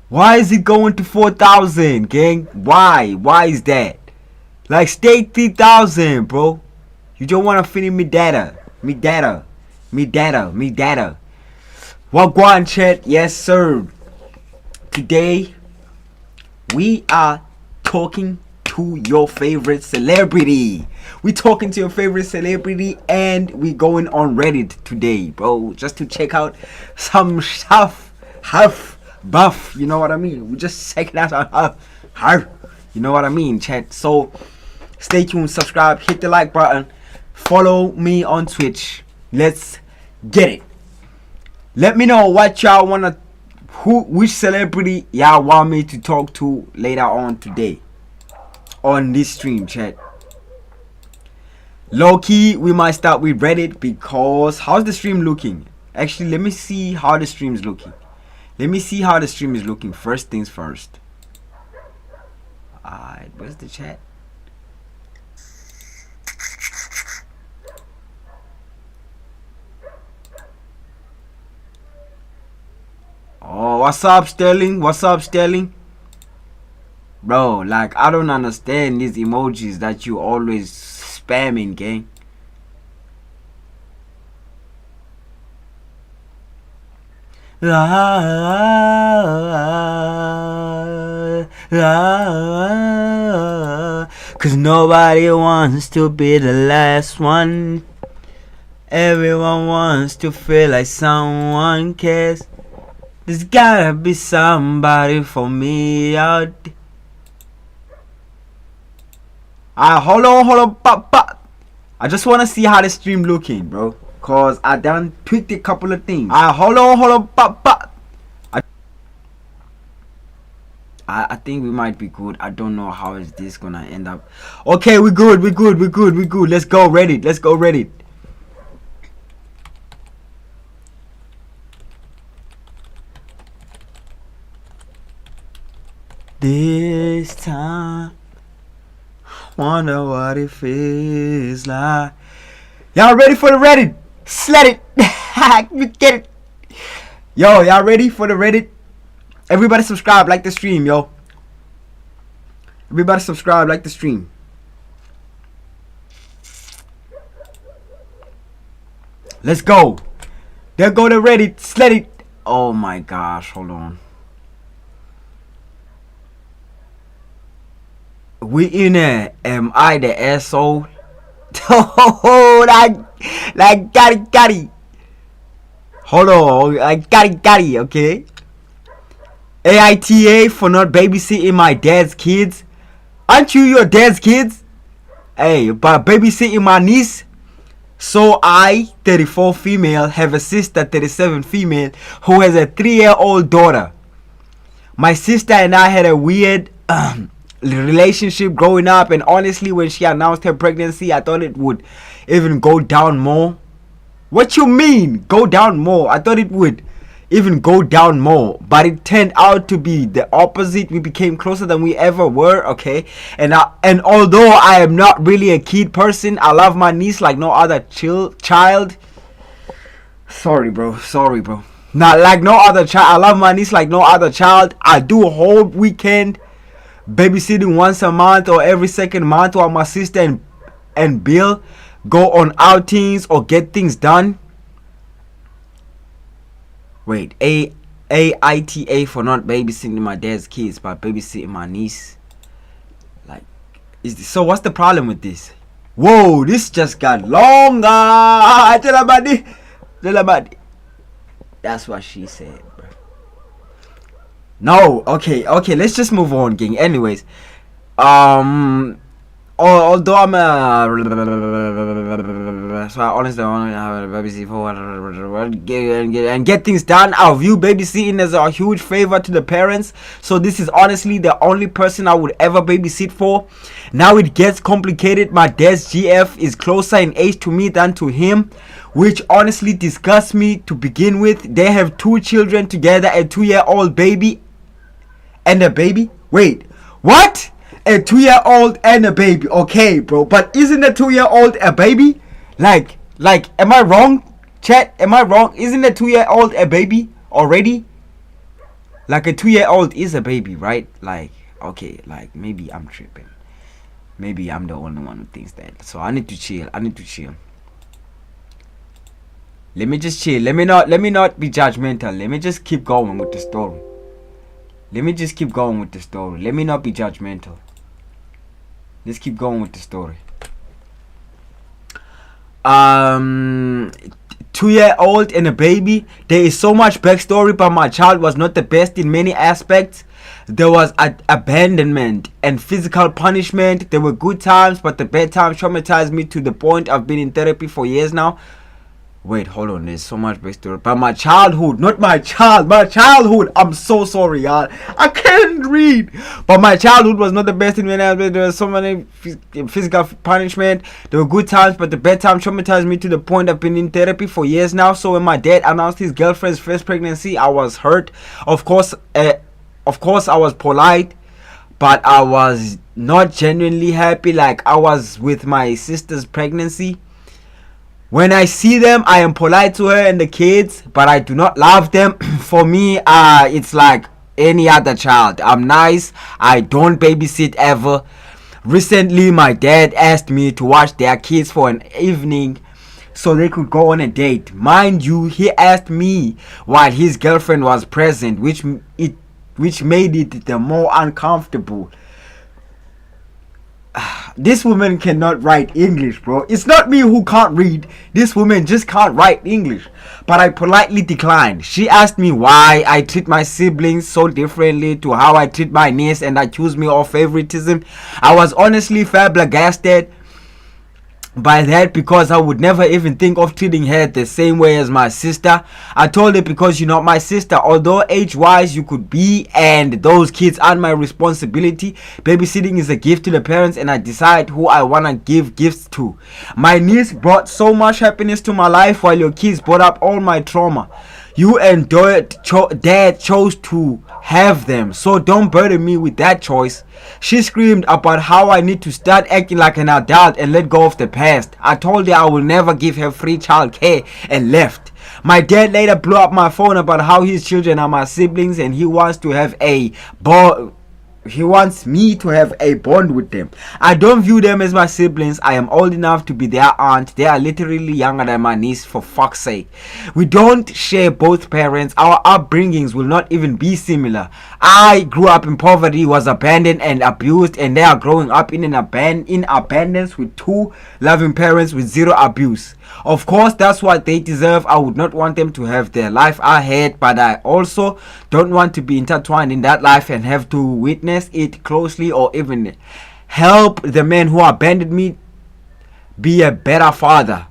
Why is it going to 4,000, gang? Why is that? Like, stay 3,000, bro. You don't want to finish me data. Wagwan chat, yes sir. Today we are talking to your favorite celebrity. We talking to your favorite celebrity, and we going on Reddit today, bro, just to check out some stuff. Buff, you know what I mean? We just checking out some you know what I mean, chat. So stay tuned, subscribe, hit the like button, follow me on Twitch. Let's get it. Let me know what y'all wanna, which celebrity y'all want me to talk to later on today on this stream, chat. Low key, we might start with Reddit because how's the stream looking? Actually, let me see how the stream is looking. First things first. Alright, where's the chat? Oh, what's up, Sterling? Bro, like, I don't understand these emojis that you always spamming, gang. Cause nobody wants to be the last one. Everyone wants to feel like someone cares. There's gotta be somebody for me out. Hold on, pop. I just wanna see how the stream looking, bro. Cause I done tweaked a couple of things. Hold on, pop. I think we might be good. I don't know how is this gonna end up. Okay, we good. Let's go Reddit. This time, wonder what it feels like. Y'all ready for the Reddit? Slet it. Get it. Yo, y'all ready for the Reddit? Everybody subscribe, like the stream, yo. Let's go. There go the Reddit. Slet it. Oh my gosh, hold on. We in there. Am I the asshole? Oh, like got it. Hold on, like got it, okay? AITA for not babysitting my dad's kids. Aren't you your dad's kids? Hey, but babysitting my niece. So I, 34 female, have a sister, 37 female, who has a 3-year-old daughter. My sister and I had a weird relationship growing up, and honestly, when she announced her pregnancy, I thought it would even go down more. What you mean go down more? I thought it would even go down more, but it turned out to be the opposite. We became closer than we ever were, okay? And although I am not really a kid person, I love my niece like no other child. Sorry bro, not like no other child. I love my niece like no other child. I do hope we can babysitting once a month or every second month while my sister and Bill go on outings or get things done. Wait, AITA for not babysitting my dad's kids, but babysitting my niece. Like, so what's the problem with this? Whoa, this just got longer. That's what she said, bro. No, okay, let's just move on, gang. Anyways, although I'm so I honestly want to have a babysit for and get things done. I view babysitting as a huge favor to the parents. So this is honestly the only person I would ever babysit for. Now it gets complicated. My dad's GF is closer in age to me than to him, which honestly disgusts me to begin with. They have 2 children together, a 2-year-old baby and a baby. Wait, what? A 2-year-old and a baby. Okay, bro, but isn't a 2-year-old a baby? Like, am I wrong? Chat, am I wrong? Isn't a 2-year-old a baby already? Like a 2-year-old is a baby, right? Like, okay, like maybe I'm tripping. Maybe I'm the only one who thinks that. So I need to chill. Let me just chill. Let me not be judgmental. Let me just keep going with the story. Let me not be judgmental. Let's keep going with the story. 2-year-old and a baby. There is so much backstory, but my child was not the best in many aspects. There was abandonment and physical punishment. There were good times, but the bad times traumatized me to the point I've been in therapy for years now. Wait, hold on. There's so much backstory. But my childhood, not my child, my childhood. I'm so sorry, y'all. I can't read. But my childhood was not the best in many aspects. There was so many physical punishment. There were good times, but the bad times traumatized me to the point I've been in therapy for years now. So when my dad announced his girlfriend's first pregnancy, I was hurt. Of course, I was polite, but I was not genuinely happy like I was with my sister's pregnancy. When I see them, I am polite to her and the kids, but I do not love them. For me, it's like any other child. I'm nice. I don't babysit ever. Recently, my dad asked me to watch their kids for an evening so they could go on a date. Mind you, he asked me while his girlfriend was present, which made it the more uncomfortable. This woman cannot write English, bro. It's not me who can't read. This woman just can't write English. But I politely declined. She asked me why I treat my siblings so differently to how I treat my niece and accused me of favoritism. I was honestly flabbergasted by that because I would never even think of treating her the same way as my sister. I told her because you're not my sister, although age-wise you could be, and those kids aren't my responsibility. Babysitting is a gift to the parents and I decide who I want to give gifts to. My niece brought so much happiness to my life while your kids brought up all my trauma. You and dad chose to have them, so don't burden me with that choice. She screamed about how I need to start acting like an adult and let go of the past. I told her I will never give her free child care and left. My dad later blew up my phone about how his children are my siblings and he wants me to have a bond with them. I don't view them as my siblings. I am old enough to be their aunt. They are literally younger than my niece, for fuck's sake. We don't share both parents. Our upbringings will not even be similar. I grew up in poverty, was abandoned and abused, and they are growing up in abundance with two loving parents with zero abuse. Of course, that's what they deserve. I would not want them to have their life ahead, but I also don't want to be intertwined in that life and have to witness it closely or even help the man who abandoned me be a better father.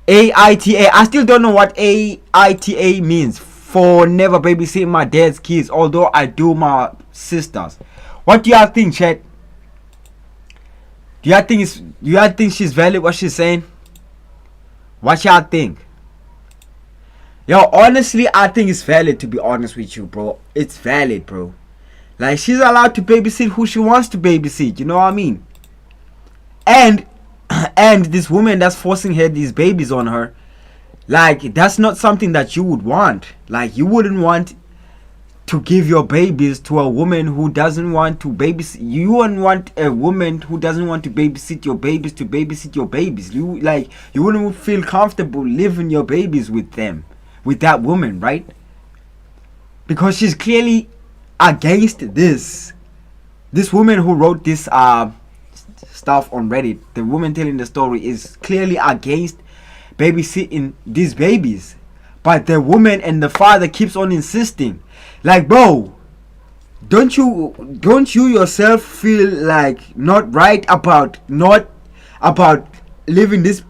AITA. I still don't know what AITA means. For never babysitting my dad's kids, although I do my sisters. What do y'all think, chat? Do y'all think she's valid what she's saying? What y'all think? Yo, honestly, I think it's valid, to be honest with you, bro. It's valid, bro. Like, she's allowed to babysit who she wants to babysit, you know what I mean? And this woman that's forcing these babies on her, like, that's not something that you would want. Like, you wouldn't want to give your babies to a woman who doesn't want to babysit. You wouldn't want a woman who doesn't want to babysit your babies to babysit your babies. You wouldn't feel comfortable leaving your babies with that woman, right? Because she's clearly against this. This woman who wrote this stuff on Reddit, the woman telling the story, is clearly against babysitting these babies. But the woman and the father keeps on insisting. Like, bro, don't you yourself feel like not right about living this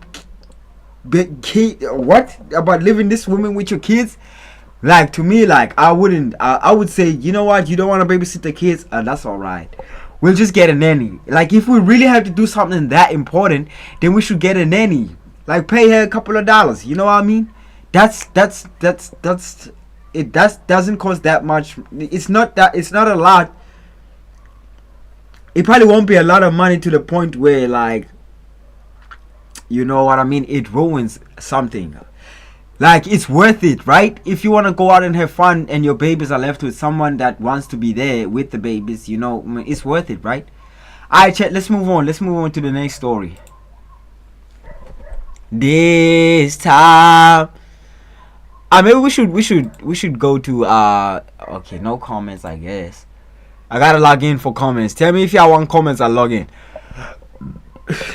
living this woman with your kids? Like, to me, like, I would say, you know what, you don't want to babysit the kids, that's alright. We'll just get a nanny. Like, if we really have to do something that important, then we should get a nanny. Like, pay her a couple of dollars, you know what I mean? It doesn't cost that much. It's not a lot. It probably won't be a lot of money to the point where, like, you know what I mean, it ruins something. Like, it's worth it, right? If you want to go out and have fun and your babies are left with someone that wants to be there with the babies, you know, it's worth it, right? Alright, chat, let's move on. Let's move on to the next story. This time, maybe we should go to okay, no comments, I guess. I gotta log in for comments. Tell me if y'all want comments, I'll log in.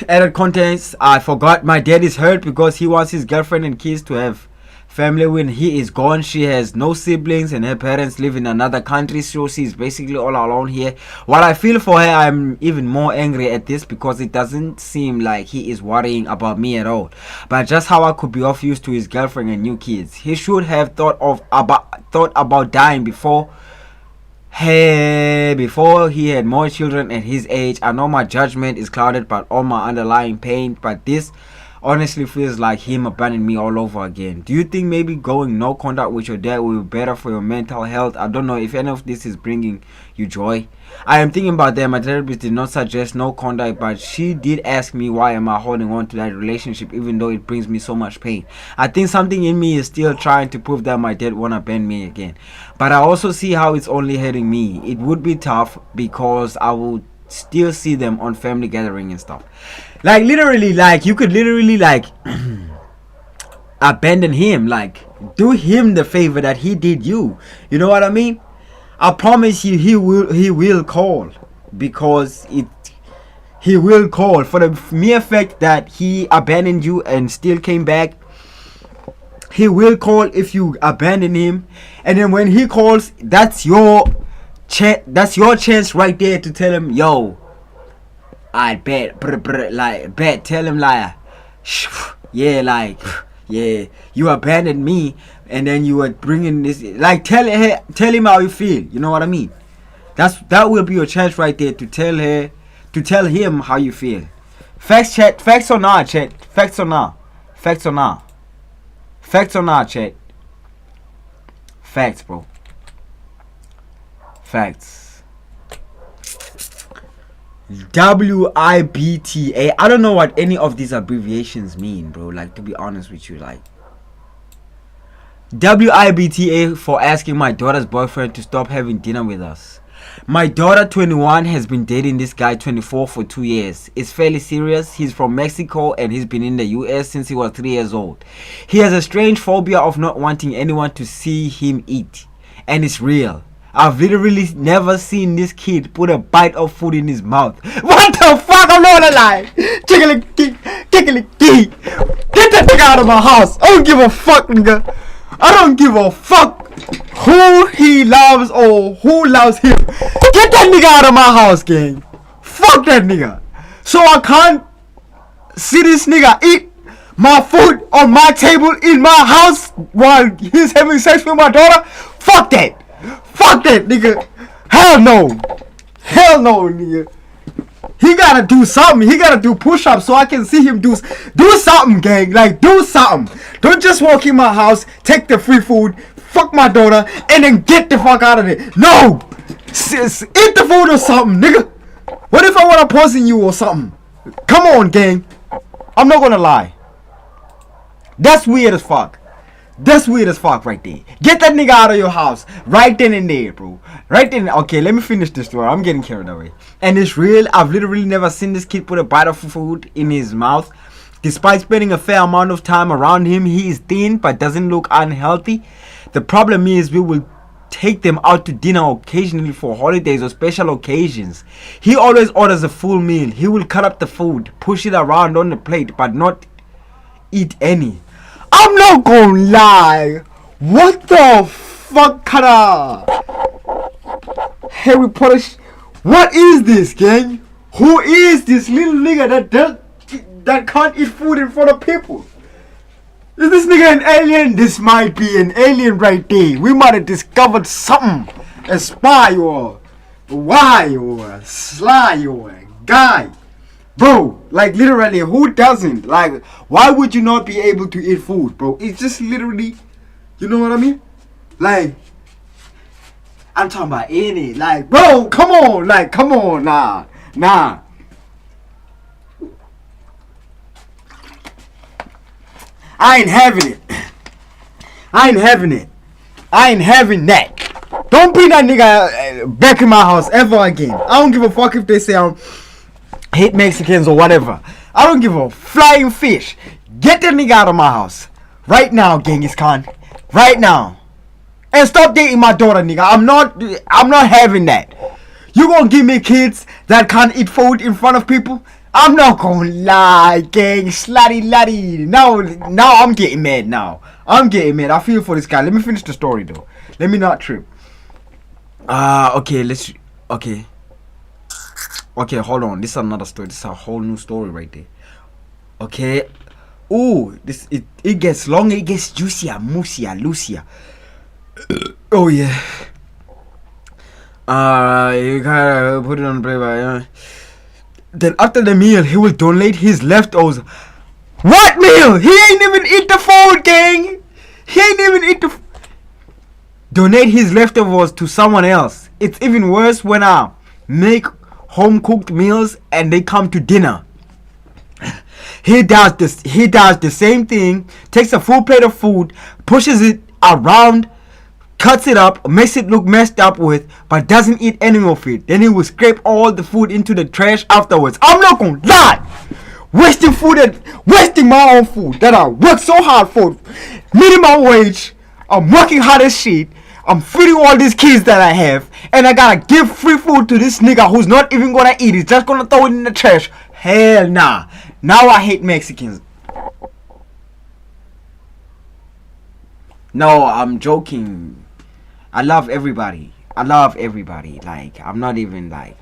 Added contents. I forgot my dad is hurt because he wants his girlfriend and kids to have family when he is gone. She has no siblings and her parents live in another country, so she's basically all alone here. While I feel for her, I'm even more angry at this because it doesn't seem like he is worrying about me at all, but just how I could be of use to his girlfriend and new kids. He should have thought about dying before he had more children at his age. I know my judgment is clouded by all my underlying pain, but this honestly feels like him abandoning me all over again. Do you think maybe going no contact with your dad will be better for your mental health? I don't know if any of this is bringing you joy. I am thinking about that. My therapist did not suggest no contact, but she did ask me why am I holding on to that relationship even though it brings me so much pain. I think something in me is still trying to prove that my dad won't abandon me again, but I also see how it's only hurting me. It would be tough because I would still see them on family gathering and stuff. Like, literally, like, you could literally, like, abandon him. Like, do him the favor that he did you. You know what I mean? I promise you, he will call. Because he will call. For the mere fact that he abandoned you and still came back, he will call if you abandon him. And then when he calls, that's your chance right there to tell him, yo, I bet, like, bet, tell him, like, yeah, like, yeah, you abandoned me, and then you were bringing this, like, tell him how you feel, you know what I mean? That will be your chance right there to tell him how you feel. Facts, chat, facts or not, chat, facts or not, facts or not, facts or not, chat, facts, bro, facts. WIBTA. I don't know what any of these abbreviations mean, bro. Like, to be honest with you, like, WIBTA for asking my daughter's boyfriend to stop having dinner with us. My daughter, 21, has been dating this guy, 24, for 2 years. It's fairly serious. He's from Mexico and he's been in the US since he was 3 years old. He has a strange phobia of not wanting anyone to see him eat, and it's real. I've literally never seen this kid put a bite of food in his mouth. What the fuck? I'm not gonna lie. Tickly-key. Get that nigga out of my house. I don't give a fuck, nigga. I don't give a fuck who he loves or who loves him. Get that nigga out of my house, gang. Fuck that nigga. So I can't see this nigga eat my food on my table in my house while he's having sex with my daughter? Fuck that. Fuck that, nigga. Hell no. Hell no, nigga. He gotta do something. He gotta do push-ups so I can see him do something, gang. Like, do something. Don't just walk in my house, take the free food, fuck my daughter, and then get the fuck out of there. No. Eat the food or something, nigga. What if I wanna poison you or something? Come on, gang. I'm not gonna lie. That's weird as fuck. That's weird as fuck right there. Get that nigga out of your house right then and there, bro. Right then. Okay, let me finish this story. I'm getting carried away. And it's real. I've literally never seen this kid put a bite of food in his mouth. Despite spending a fair amount of time around him, he is thin but doesn't look unhealthy. The problem is we will take them out to dinner occasionally for holidays or special occasions. He always orders a full meal. He will cut up the food, push it around on the plate, but not eat any. I'm not gonna lie. What the fuck kind of Harry Potter what is this, gang? Who is this little nigga that can't eat food in front of people? Is this nigga an alien? This might be an alien right there. We might have discovered something. A spy or a why or a sly or a guy. Bro, like, literally, who doesn't? Like, why would you not be able to eat food, bro? It's just literally, you know what I mean? Like, I'm talking about any. Like, bro, come on. Like, come on. Nah. I ain't having it. I ain't having it. I ain't having that. Don't bring that nigga back in my house ever again. I don't give a fuck if they say I hate Mexicans or whatever. I don't give a flying fish. Get that nigga out of my house. Right now, Genghis Khan. Right now. And stop dating my daughter, nigga. I'm not having that. You gonna give me kids that can't eat food in front of people? I'm not gonna lie, gang. Slutty laddie. Now I'm getting mad now. I'm getting mad. I feel for this guy. Let me finish the story though. Let me not trip. Okay, Okay, hold on. This is another story. This is a whole new story right there. Okay. Ooh, it gets longer, it gets juicier, moosier, loosier. Oh yeah. You gotta put it on the play. Then after the meal, he will donate his leftovers. What meal? He ain't even eat the food, gang. He ain't even eat the. Donate his leftovers to someone else. It's even worse when I make home cooked meals and they come to dinner. He does the same thing. Takes a full plate of food, pushes it around, cuts it up, makes it look messed up with, but doesn't eat any of it. Then he will scrape all the food into the trash afterwards. I'm not gonna lie. Wasting food and wasting my own food that I worked so hard for. Minimum wage. I'm working hard as shit. I'm feeding all these kids that I have, and I gotta give free food to this nigga who's not even gonna eat. He's just gonna throw it in the trash. Hell nah. Now I hate Mexicans. No, I'm joking. I love everybody. Like, I'm not even like.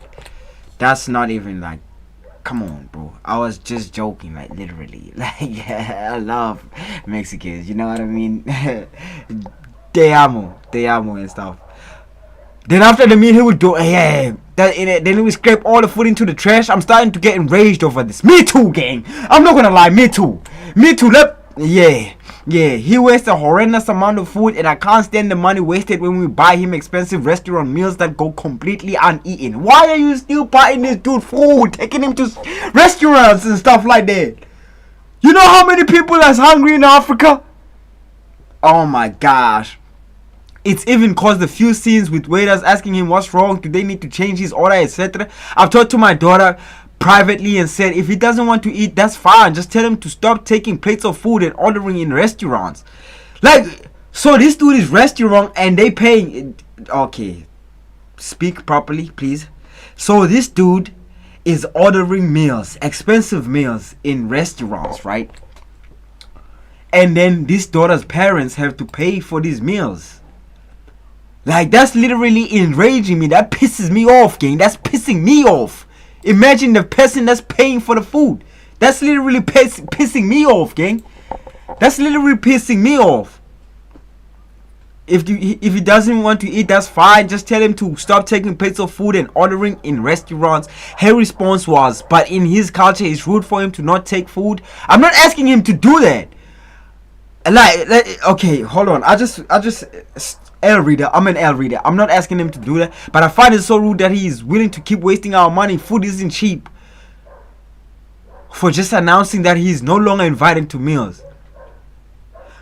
That's not even like. Come on, bro. I was just joking, like, literally. Like, yeah, I love Mexicans. You know what I mean? Te amo and stuff. Then after the meal, he would do, then he would scrape all the food into the trash. I'm starting to get enraged over this. Me too, gang. I'm not gonna lie, me too. Yeah, he wastes a horrendous amount of food, and I can't stand the money wasted when we buy him expensive restaurant meals that go completely uneaten. Why are you still buying this dude food, taking him to restaurants and stuff like that? You know how many people that's hungry in Africa? Oh my gosh. It's even caused a few scenes with waiters asking him what's wrong, do they need to change his order, etc. I've talked to my daughter privately and said if he doesn't want to eat, that's fine. Just tell him to stop taking plates of food and ordering in restaurants. Like, so this dude is restaurant and they paying. Okay, speak properly, please. So this dude is ordering meals, expensive meals in restaurants, right? And then this daughter's parents have to pay for these meals. Like, that's literally enraging me. That pisses me off, gang. That's pissing me off. Imagine the person that's paying for the food. That's literally pissing me off, gang. That's literally pissing me off. If he doesn't want to eat, that's fine. Just tell him to stop taking plates of food and ordering in restaurants. Her response was, but in his culture, it's rude for him to not take food. I'm not asking him to do that. Like okay, hold on. I just L-reader. I'm an L-reader. I'm not asking him to do that, but I find it so rude that he is willing to keep wasting our money. Food isn't cheap. For just announcing that he is no longer invited to meals.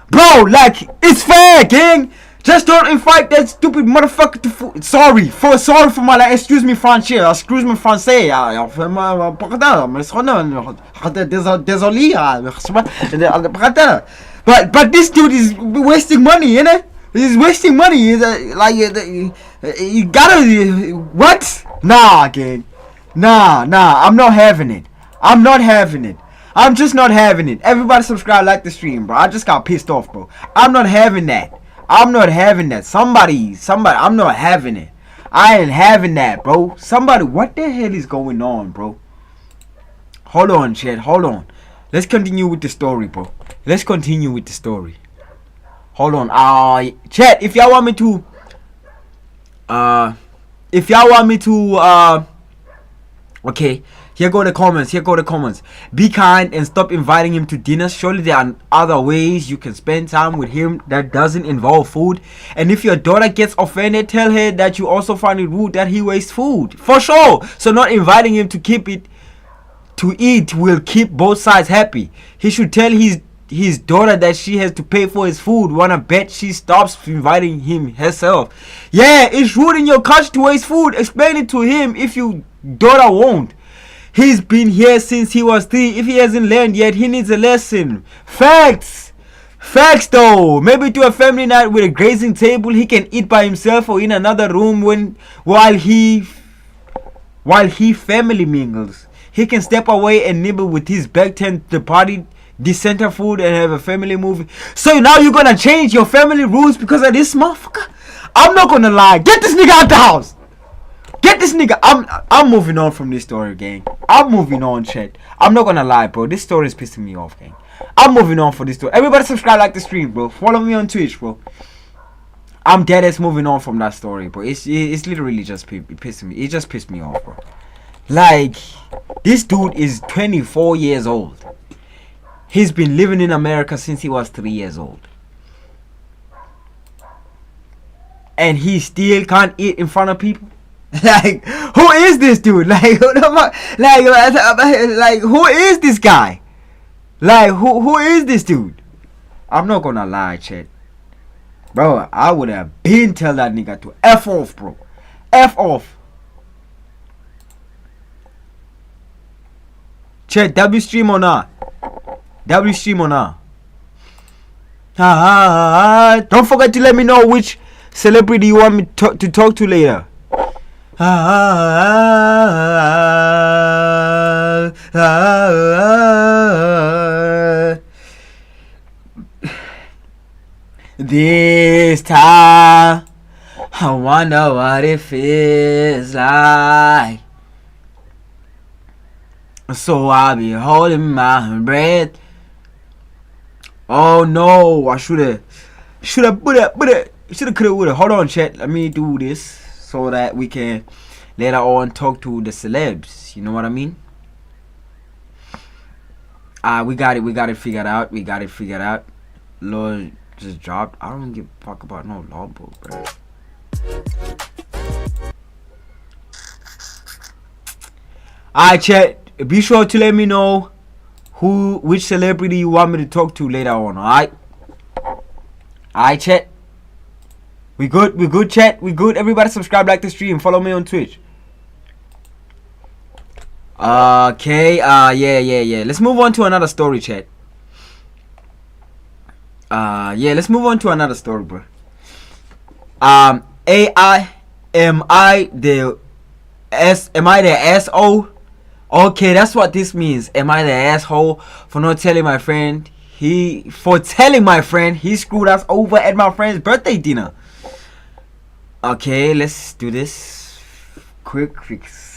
Bro, like, it's fair, gang. Just don't invite that stupid motherfucker to food. Sorry for my, like, excuse me français. But this dude is wasting money, innit? He's wasting money. He's you gotta, what? Nah, gang. Nah, I'm not having it. I'm just not having it. Everybody subscribe, like the stream, bro. I just got pissed off, bro. I'm not having that. Somebody, I'm not having it. I ain't having that, bro. Somebody, what the hell is going on, bro? Hold on, chat. Hold on. Let's continue with the story, bro. Hold on. Chat, if y'all want me to, okay, here go the comments. Be kind and stop inviting him to dinner. Surely there are other ways you can spend time with him that doesn't involve food. And if your daughter gets offended, tell her that you also find it rude that he wastes food. For sure. So not inviting him to eat will keep both sides happy. He should tell his his daughter that she has to pay for his food. Wanna bet she stops inviting him herself? Yeah, it's rude in your country to waste food. Explain it to him if your daughter won't. He's been here since he was 3. If he hasn't learned yet, he needs a lesson. Facts. Facts though. Maybe to a family night with a grazing table, he can eat by himself or in another room while he family mingles. He can step away and nibble with his back turned to the party, decenter food, and have a family movie. So now you're gonna change your family rules because of this motherfucker? I'm not gonna lie. Get this nigga out the house. Get this nigga. I'm moving on from this story, gang. I'm moving on, chat. I'm not gonna lie, bro. This story is pissing me off, gang. I'm moving on for this story. Everybody subscribe, like the stream, bro. Follow me on Twitch, bro. I'm dead ass moving on from that story, bro. It's literally just pissing me. It just pissed me off, bro. Like, this dude is 24 years old. He's been living in America since he was 3 years old. And he still can't eat in front of people? Like, who is this dude? Like, who is this guy? Like, who is this dude? I'm not gonna lie, chat. Bro, I would have been tell that nigga to F off, bro. F off. Chat, W stream or not? W stream or not? Don't forget to let me know which celebrity you want me to talk to later. This time, I wonder what it feels like. So I'll be holding my breath. Oh no, I shoulda coulda. Hold on, chat. Let me do this so that we can later on talk to the celebs. You know what I mean? We got it figured out. Lord just dropped. I don't give a fuck about no law book, bro. Alright, chat. Be sure to let me know which celebrity you want me to talk to later on. Alright, chat. We good, chat. We good. Everybody subscribe, like the stream, follow me on Twitch. Okay. Yeah. Let's move on to another story, chat. Let's move on to another story, bro. Am I the asshole? Okay, that's what this means. Am I the asshole for telling my friend he screwed us over at my friend's birthday dinner? Okay, let's do this quick fix.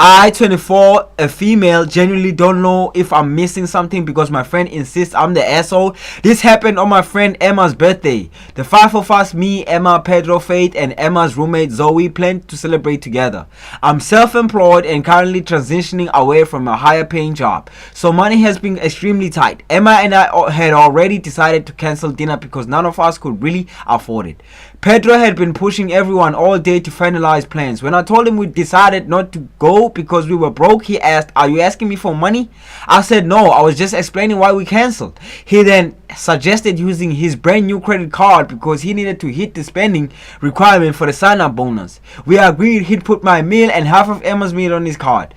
I, 24, a female, genuinely don't know if I'm missing something because my friend insists I'm the asshole. This happened on my friend Emma's birthday. The 5 of us, me, Emma, Pedro, Faith, and Emma's roommate Zoe, planned to celebrate together. I'm self-employed and currently transitioning away from a higher paying job, so money has been extremely tight. Emma and I had already decided to cancel dinner because none of us could really afford it. Pedro had been pushing everyone all day to finalize plans. When I told him we decided not to go because we were broke, he asked, "Are you asking me for money?" I said no, I was just explaining why we cancelled. He then suggested using his brand new credit card because he needed to hit the spending requirement for the sign-up bonus. We agreed he'd put my meal and half of Emma's meal on his card,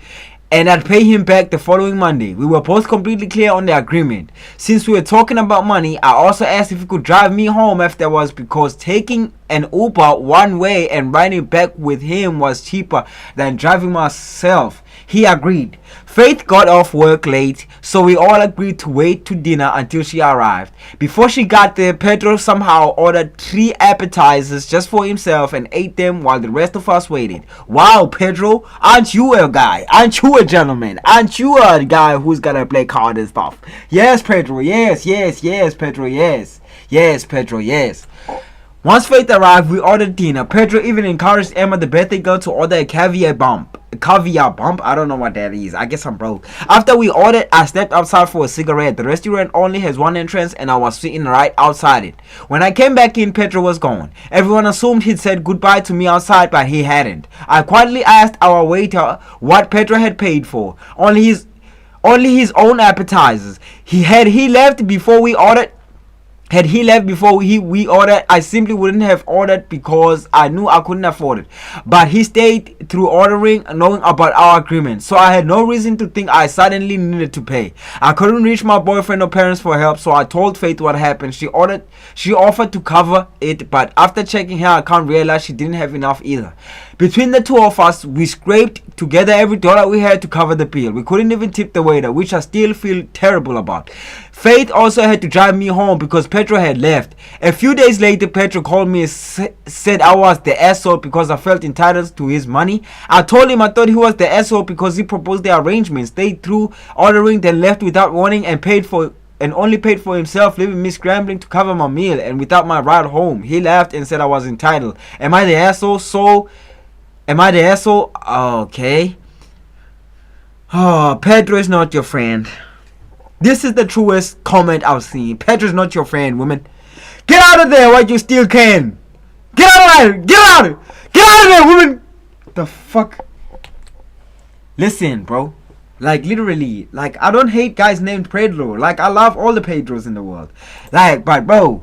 and I'd pay him back the following Monday. We were both completely clear on the agreement. Since we were talking about money, I also asked if he could drive me home afterwards because taking an Uber one way and riding back with him was cheaper than driving myself. He agreed. Faith got off work late, so we all agreed to wait to dinner until she arrived. Before she got there, Pedro somehow ordered 3 appetizers just for himself and ate them while the rest of us waited. Wow, Pedro, aren't you a guy? Aren't you a gentleman? Aren't you a guy who's gonna play card and stuff? Yes, Pedro, yes, Pedro, yes. Yes, Pedro, yes. Once Faith arrived, we ordered dinner. Pedro even encouraged Emma, the birthday girl, to order a caviar bump. I don't know what that is. I guess I'm broke. After we ordered, I stepped outside for a cigarette. The restaurant only has one entrance and I was sitting right outside it. When I came back in, Pedro was gone. Everyone assumed he'd said goodbye to me outside, but he hadn't. I quietly asked our waiter what Pedro had paid for. only his own appetizers. He left before we ordered. Had he left before we ordered, I simply wouldn't have ordered because I knew I couldn't afford it. But he stayed through ordering, knowing about our agreement. So I had no reason to think I suddenly needed to pay. I couldn't reach my boyfriend or parents for help, so I told Faith what happened. She offered to cover it, but after checking her account, realized she didn't have enough either. Between the two of us, we scraped together every dollar we had to cover the bill. We couldn't even tip the waiter, which I still feel terrible about. Faith also had to drive me home because Pedro had left. A few days later, Pedro called me and said I was the asshole because I felt entitled to his money. I told him I thought he was the asshole because he proposed the arrangements. They threw ordering, then left without warning and only paid for himself, leaving me scrambling to cover my meal and without my ride home. He laughed and said I was entitled. Am I the asshole? Okay. Oh, Pedro is not your friend. This is the truest comment I've seen. Pedro is not your friend, woman. Get out of there while you still can. Get out of there. Get out. Get out of there, woman. The fuck? Listen, bro. Like, literally. Like, I don't hate guys named Pedro. Like, I love all the Pedros in the world. Like, but bro.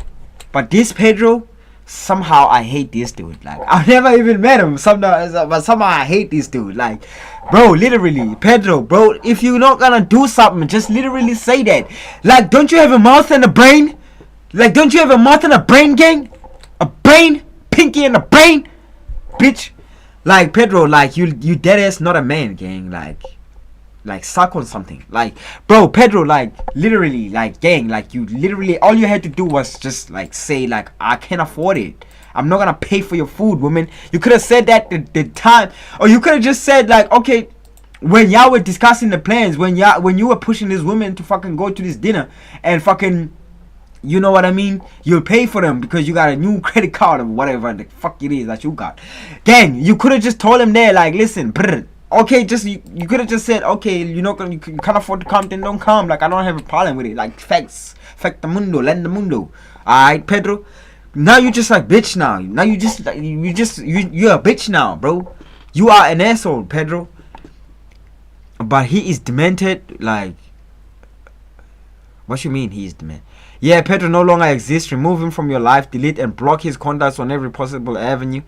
But this Pedro, somehow I hate this dude. Like, I've never even met him. But somehow I hate this dude. Like, bro, literally, Pedro, bro, if you're not gonna do something, just literally say that. Like, don't you have a mouth and a brain? Like, don't you have a mouth and a brain, gang? A brain? Pinky and a brain? Bitch. Like, Pedro, like, you dead ass not a man, gang. Like, suck on something. Like, bro, Pedro, like, literally, like, gang, like, you literally, all you had to do was just, like, say, like, I can't afford it. I'm not gonna pay for your food, woman. You could have said that the time, or you could have just said, like, okay, when y'all were discussing the plans, when you were pushing this woman to fucking go to this dinner, and fucking, you know what I mean, you'll pay for them because you got a new credit card or whatever the fuck it is that you got. Gang, you could have just told him there, like, listen, okay, just you could have just said, okay, you can't afford to come, then don't come. Like, I don't have a problem with it. Like, factamundo, lendamundo. Alright, Pedro. Now you just like bitch now. Now you're a bitch now, bro. You are an asshole, Pedro. But he is demented. Like, what you mean he is demented? Yeah, Pedro no longer exists. Remove him from your life. Delete and block his contacts on every possible avenue.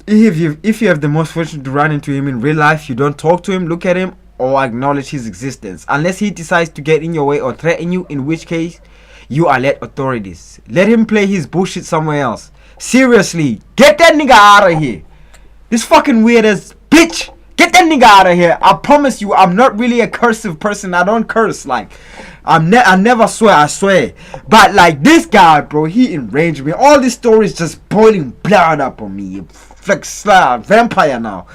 If you have the misfortune to run into him in real life, you don't talk to him, look at him, or acknowledge his existence. Unless he decides to get in your way or threaten you, in which case you alert authorities. Let him play his bullshit somewhere else. Seriously, get that nigga out of here. This fucking weird ass bitch. Get that nigga out of here. I promise you, I'm not really a cursive person. I don't curse. Like, I never swear. I swear. But like this guy, bro, he enraged me. All these stories just boiling blood up on me. Like vampire now.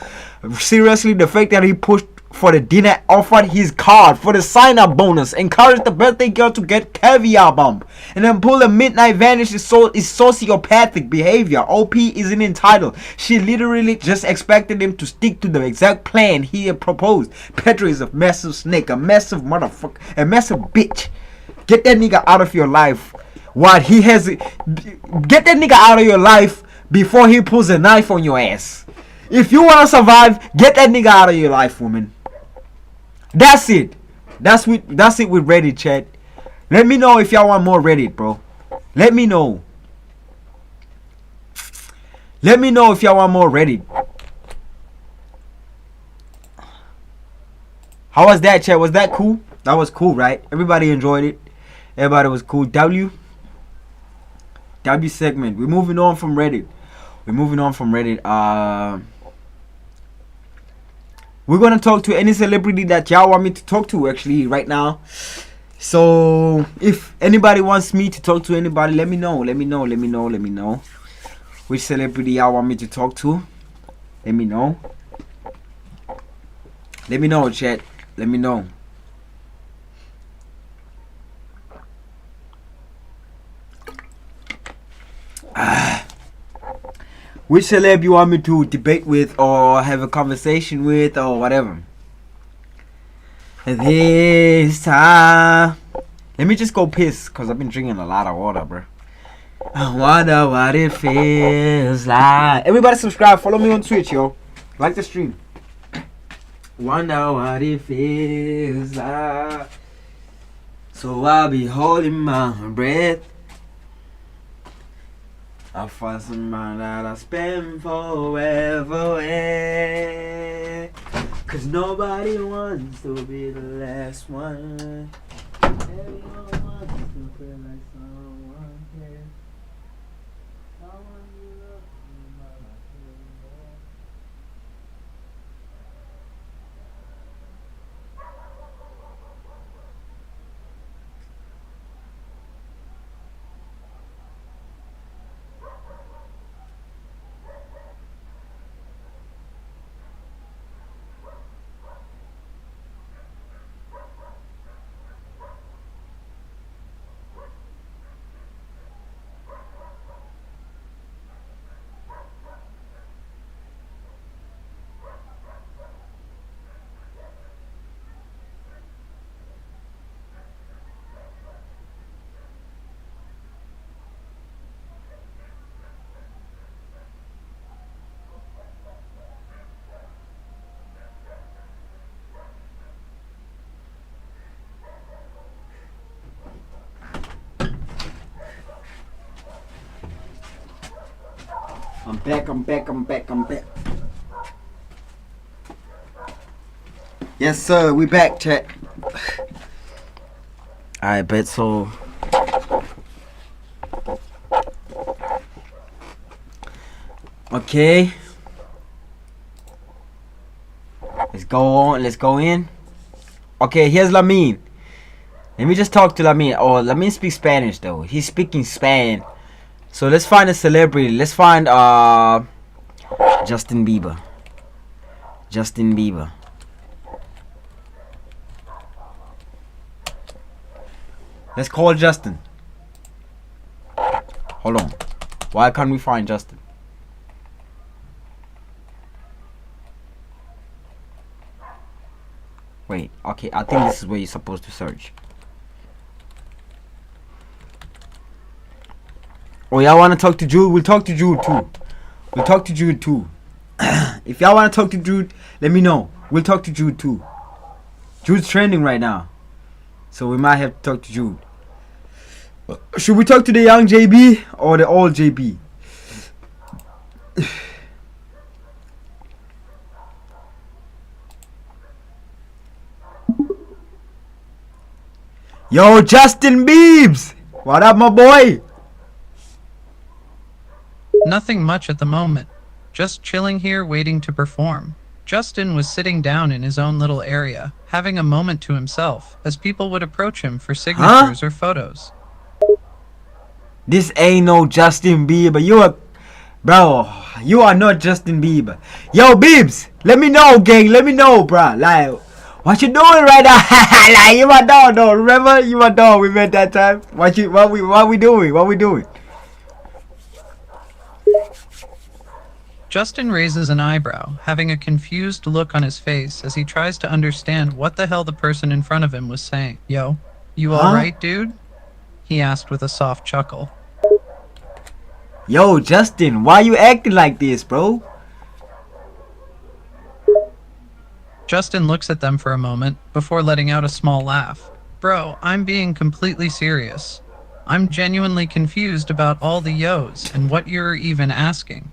Seriously, the fact that he pushed for the dinner, offered his card for the sign-up bonus, encouraged the birthday girl to get caviar bump, and then pull a midnight vanish is sociopathic behavior. OP isn't entitled. She literally just expected him to stick to the exact plan he had proposed. Pedro is a massive snake, a massive motherfucker, a massive bitch. Get that nigga out of your life. What he has, get that nigga out of your life before he pulls a knife on your ass. If you wanna survive, get that nigga out of your life, woman. That's it. That's it with Reddit, chat. Let me know if y'all want more Reddit, bro. Let me know. Let me know if y'all want more Reddit. How was that, chat? Was that cool? That was cool, right? Everybody enjoyed it. Everybody was cool. W segment. We're moving on from Reddit. We're gonna talk to any celebrity that y'all want me to talk to actually right now. So if anybody wants me to talk to anybody, let me know. Which celebrity y'all want me to talk to? Let me know, chat. Let me know. Which celeb you want me to debate with or have a conversation with or whatever. This time, let me just go piss because I've been drinking a lot of water, bro. I wonder what it feels like. Everybody subscribe, follow me on Twitch, yo. Like the stream. Wonder what it feels like. So I'll be holding my breath. I find someone that I spend forever with. Cause nobody wants to be the last one. Everyone wants to feel like someone cares. Someone you love in my life. I'm back. Yes, sir, we back, chat. I bet so. Okay. Let's go in. Okay, here's Lamin. Let me just talk to Lamin. Oh, Lamin speaks Spanish though. He's speaking Spanish. So let's find a celebrity. Let's find Justin Bieber. Let's call Justin. Hold on. Why can't we find Justin? Wait, okay, I think this is where you're supposed to search. Oh, y'all want to talk to Jude? We'll talk to Jude too. If y'all want to talk to Jude, let me know. We'll talk to Jude too. Jude's trending right now, so we might have to talk to Jude. Should we talk to the young JB or the old JB? Yo, Justin Biebs! What up, my boy? Nothing much at the moment. Just chilling here waiting to perform. Justin was sitting down in his own little area, having a moment to himself, as people would approach him for signatures or photos. This ain't no Justin Bieber. You are not Justin Bieber. Yo, Biebs, let me know, gang. Let me know, bro. Like, what you doing right now? Like, you my dog, though. Remember, you my dog. We met that time. What we doing? Justin raises an eyebrow, having a confused look on his face as he tries to understand what the hell the person in front of him was saying. Yo, you alright, dude? He asked with a soft chuckle. Yo, Justin, why you acting like this, bro? Justin looks at them for a moment before letting out a small laugh. Bro, I'm being completely serious. I'm genuinely confused about all the yos and what you're even asking.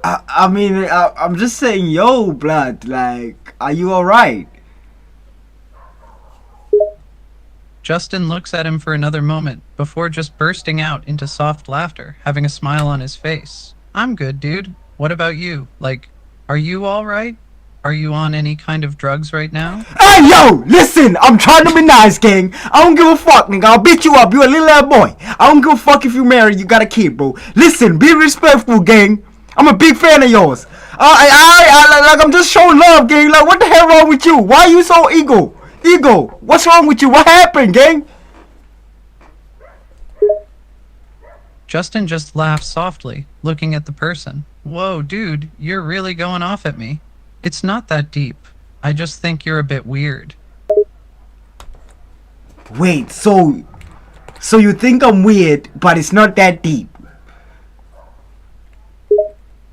I mean, I'm just saying, yo, blood, like, are you alright? Justin looks at him for another moment before just bursting out into soft laughter, having a smile on his face. I'm good, dude. What about you? Like, are you alright? Are you on any kind of drugs right now? Hey, yo, listen, I'm trying to be nice, gang. I don't give a fuck, nigga. I'll beat you up. You a little ass boy. I don't give a fuck if you married, you got a kid, bro. Listen, be respectful, gang. I'm a big fan of yours. I'm just showing love, gang. Like, what the hell wrong with you? Why are you so ego? What's wrong with you? What happened, gang? Justin just laughs softly, looking at the person. Whoa, dude, you're really going off at me. It's not that deep. I just think you're a bit weird. Wait, so you think I'm weird, but it's not that deep?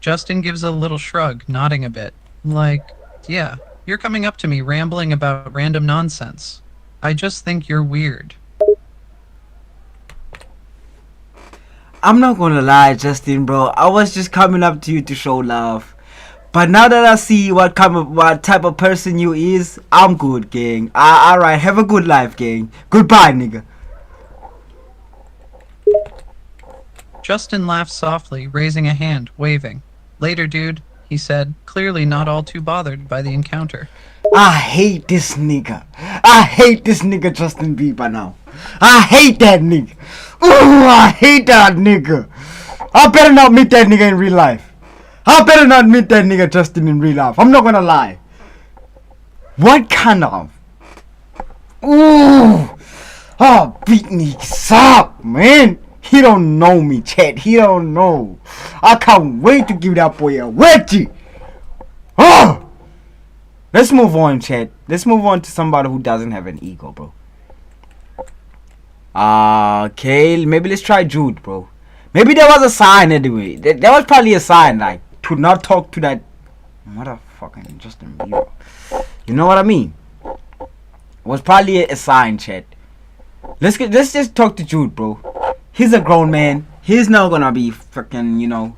Justin gives a little shrug, nodding a bit. Like, yeah, you're coming up to me rambling about random nonsense. I just think you're weird. I'm not gonna lie, Justin, bro. I was just coming up to you to show love. But now that I see what type of person you is, I'm good, gang. Alright, have a good life, gang. Goodbye, nigga. Justin laughed softly, raising a hand, waving. Later, dude, he said, clearly not all too bothered by the encounter. I hate this nigga. I hate this nigga Justin Bieber now. I hate that nigga. Ooh, I hate that nigga. I better not meet that nigga in real life. I better not meet that nigga Justin in real life. I'm not gonna lie. What kind of... Ooh. Oh, beat niggas up, man. He don't know me, chat. He don't know. I can't wait to give that boy a wedgie. Oh! Let's move on, chat. Let's move on to somebody who doesn't have an ego, bro. Okay, maybe let's try Jude, bro. Maybe there was a sign anyway. There was probably a sign, like, to not talk to that motherfucking Justin Bieber. You know what I mean? It was probably a sign, chat. Let's just talk to Jude, bro. He's a grown man. He's not gonna be freaking, you know,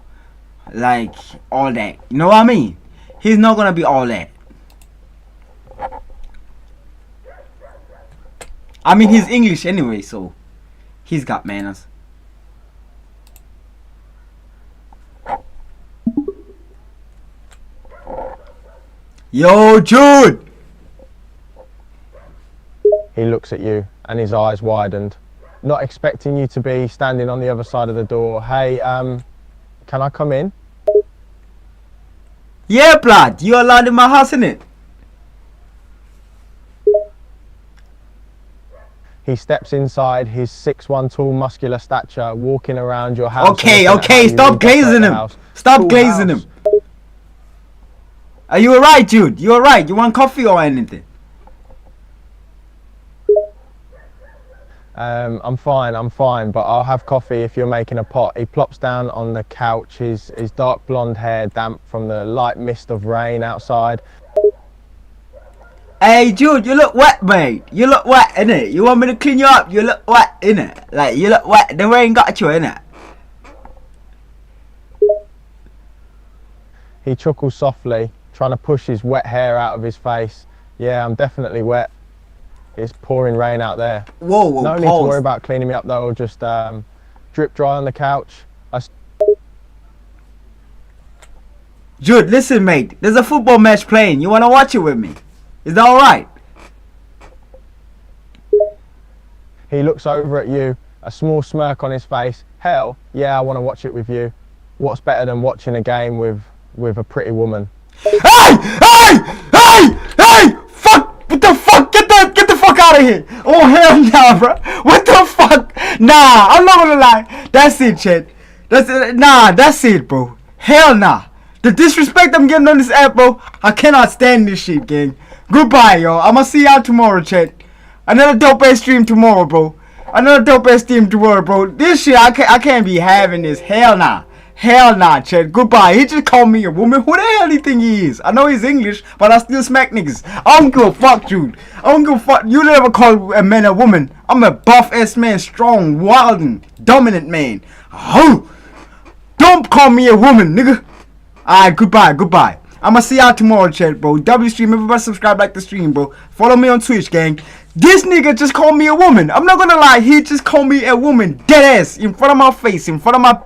like, all that. You know what I mean? He's not gonna be all that. I mean, he's English anyway, so he's got manners. Yo, Jude! He looks at you and his eyes widened, not expecting you to be standing on the other side of the door. Hey, can I come in? Yeah, blood, you allowed in my house, innit? He steps inside, his 6'1" tall, muscular stature, walking around your house. Okay, stop glazing him. Stop Cool glazing house. him. Are you alright, Jude? You alright? You want coffee or anything? I'm fine, but I'll have coffee if you're making a pot. He plops down on the couch, his dark blonde hair damp from the light mist of rain outside. Hey, Jude, you look wet, mate. You look wet, innit? You want me to clean you up? You look wet, innit? Like, you look wet. The rain got you, innit? He chuckles softly, trying to push his wet hair out of his face. Yeah, I'm definitely wet. It's pouring rain out there. Whoa, No need to worry about cleaning me up though. I'll just drip dry on the couch. Jude, listen, mate. There's a football match playing. You want to watch it with me? Is that alright? He looks over at you, a small smirk on his face. Hell, yeah, I want to watch it with you. What's better than watching a game with a pretty woman? Hey! Fuck! What the fuck? Get the fuck out of here! Oh hell nah, bro! What the fuck? Nah, I'm not gonna lie. That's it, chat. That's it, bro. Hell nah. The disrespect I'm getting on this app, bro. I cannot stand this shit, gang. Goodbye, yo. I'ma see y'all tomorrow, chat. Another dope ass stream tomorrow, bro. This shit, I can't be having this. Hell nah. Hell nah, chat. Goodbye. He just called me a woman. Who the hell do you think he is? I know he's English, but I still smack niggas. I don't give a fuck, dude. I don't give a fuck. You never call a man a woman. I'm a buff ass man, strong, wild, and dominant man. Oh, don't call me a woman, nigga. Alright, goodbye. I'ma see y'all tomorrow, chat, bro. W stream, everybody subscribe, like the stream, bro. Follow me on Twitch, gang. This nigga just called me a woman. I'm not gonna lie, he just called me a woman. Dead ass. In front of my face, in front of my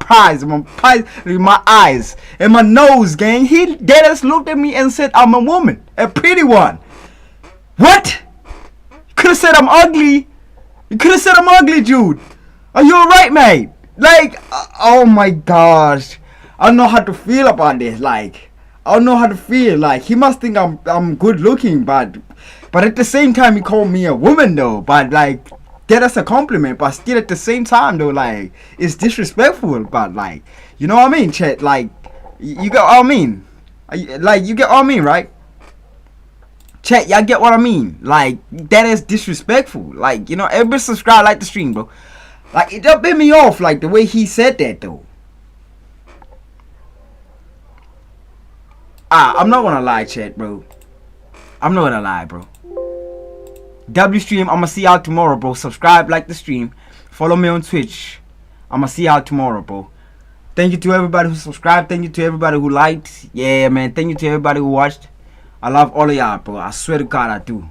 my eyes, and my nose, gang. He dead ass looked at me and said I'm a woman. A pretty one. What? You could've said I'm ugly. Jude. Are you alright, mate? Like, oh my gosh. I don't know how to feel about this. Like, I don't know how to feel. Like, he must think I'm good looking, but at the same time he called me a woman though. But like, that's a compliment. But still at the same time though, like, it's disrespectful. But like, you know what I mean, chat? Like, you get what I mean? Like, you get what I mean, right? Chat, y'all get what I mean? Like, that is disrespectful. Like, you know, everybody subscribe, like the stream, bro. Like, it just bit me off, like the way he said that though. I'm not gonna lie, chat, bro. I'm not gonna lie, bro. W stream, I'ma see y'all tomorrow, bro. Subscribe, like the stream. Follow me on Twitch. I'ma see y'all tomorrow, bro. Thank you to everybody who subscribed. Thank you to everybody who liked. Yeah, man. Thank you to everybody who watched. I love all of y'all, bro. I swear to God, I do.